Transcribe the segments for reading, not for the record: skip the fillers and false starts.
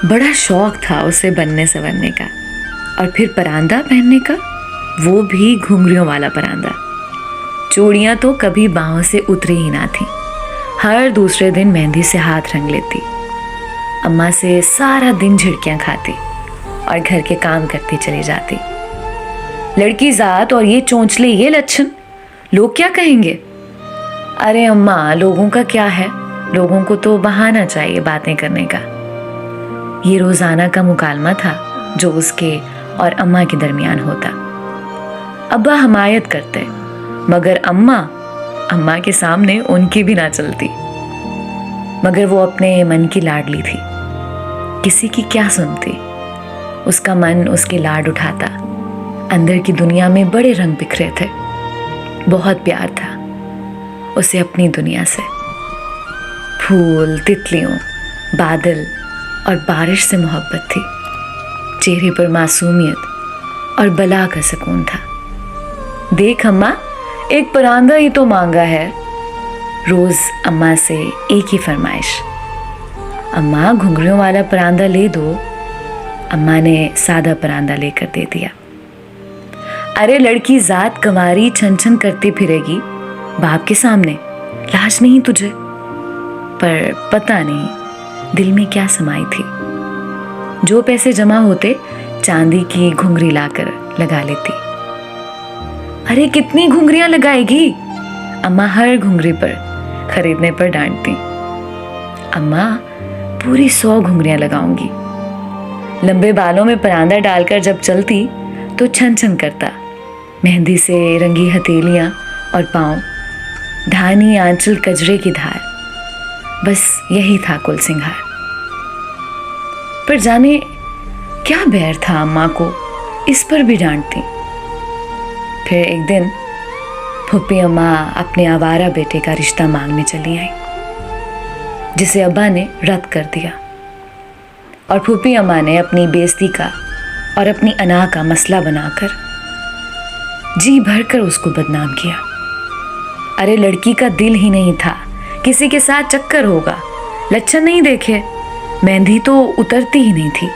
बड़ा शौक था उसे बनने संवरने का, और फिर परांदा पहनने का, वो भी घुंघरियों वाला परांदा। चूड़ियाँ तो कभी बाहों से उतरी ही ना थी। हर दूसरे दिन मेहंदी से हाथ रंग लेती, अम्मा से सारा दिन झिड़कियाँ खाती और घर के काम करती चली जाती। लड़की जात और ये चोंचले, ये लक्षण, लोग क्या कहेंगे? अरे अम्मा, लोगों का क्या है, लोगों को तो बहाना चाहिए बातें करने का। ये रोजाना का मुकालमा था जो उसके और अम्मा के दरमियान होता। अब्बा हमायत करते, मगर अम्मा के सामने उनकी भी ना चलती। मगर वो अपने मन की लाडली थी, किसी की क्या सुनती। उसका मन उसके लाड उठाता। अंदर की दुनिया में बड़े रंग बिखरे थे। बहुत प्यार था उसे अपनी दुनिया से। फूल, तितलियों, बादल और बारिश से मोहब्बत थी। चेहरे पर मासूमियत और बला का सुकून था। देख अम्मा, एक परांदा ही तो मांगा है। रोज अम्मा से एक ही फरमाइश, अम्मा घुंघरियों वाला परांदा ले दो। अम्मा ने सादा परांदा लेकर दे दिया। अरे लड़की जात कमारी छन छन करती फिरेगी बाप के सामने, लाज नहीं तुझे? पर पता नहीं दिल में क्या समाई थी। जो पैसे जमा होते चांदी की घुंघरी लाकर लगा लेती। अरे कितनी घुंघरियां लगाएगी? अम्मा हर घुंघरी पर खरीदने पर डांटती। अम्मा पूरी 100 घुंघरियां लगाऊंगी। लंबे बालों में परांदा डालकर जब चलती तो छन छन करता। मेहंदी से रंगी हथेलियां और पांव, धानी आंचल कजरे की धार, बस यही था कुल सिंगार। पर जाने क्या बैर था अम्मा को, इस पर भी डांटती। फिर एक दिन फूफी अम्मा अपने आवारा बेटे का रिश्ता मांगने चली आई, जिसे अब्बा ने रद्द कर दिया। और फूफी अम्मा ने अपनी बेइज्जती का और अपनी अना का मसला बनाकर जी भरकर उसको बदनाम किया। अरे लड़की का दिल ही नहीं था, किसी के साथ चक्कर होगा, लक्षण नहीं देखे, मेहंदी तो उतरती ही नहीं थी,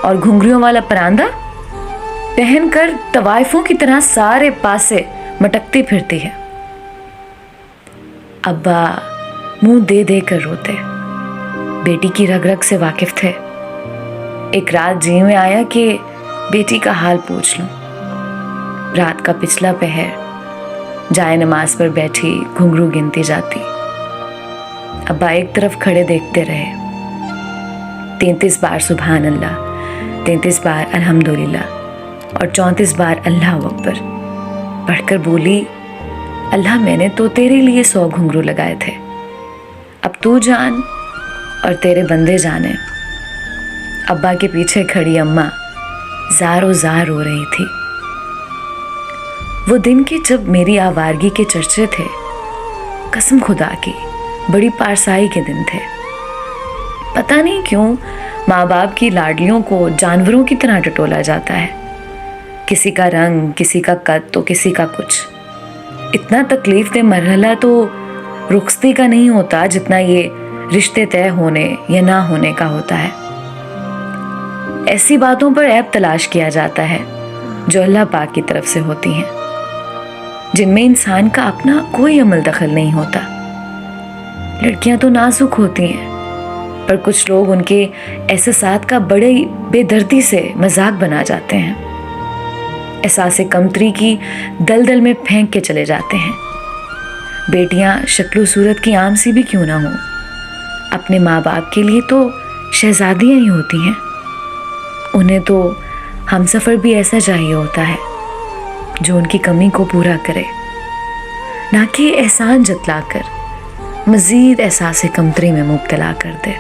और घुंघरियों वाला परांदा पहनकर तवाइफों की तरह सारे पासे मटकती फिरती है। अब्बा मुंह दे दे कर रोते, बेटी की रग रग से वाकिफ थे। एक रात जी में आया कि बेटी का हाल पूछ लूं। रात का पिछला पहर जाए नमाज पर बैठी घुंघरू गिनती जाती। अब्बा एक तरफ खड़े देखते रहे। 33 बार सुभान अल्लाह, 33 बार अल्हम्दुलिल्लाह और 34 बार अल्लाह अकबर पढ़कर बोली, अल्लाह मैंने तो तेरे लिए 100 घुंघरू लगाए थे, अब तू जान और तेरे बंदे जाने। अब्बा के पीछे खड़ी अम्मा ज़ारो ज़ार रो रही थी। वो दिन के जब मेरी आवारगी के चर्चे थे, कसम खुदा की बड़ी पारसाई के दिन थे। पता नहीं क्यों माँ बाप की लाडलियों को जानवरों की तरह टटोला जाता है। किसी का रंग, किसी का कद तो किसी का कुछ। इतना तकलीफ दे मरहला तो रुखसती का नहीं होता जितना ये रिश्ते तय होने या ना होने का होता है। ऐसी बातों पर ऐब तलाश किया जाता है जो अल्लाह पाक की तरफ से होती हैं, जिनमें इंसान का अपना कोई अमल दखल नहीं होता। लड़कियां तो नाजुक होती हैं, पर कुछ लोग उनके एहसासात का बड़े बेदर्दी से मजाक बना जाते हैं। एहसास कमतरी की दलदल में फेंक के चले जाते हैं। बेटियां शक्ल सूरत की आम सी भी क्यों ना हो, अपने माँ बाप के लिए तो शहजादियां ही होती हैं। उन्हें तो हमसफ़र भी ऐसा चाहिए होता है जो उनकी कमी को पूरा करे, ना कि एहसान जतलाकर मज़ीद एहसास कमतरी में मुब्तला कर दे।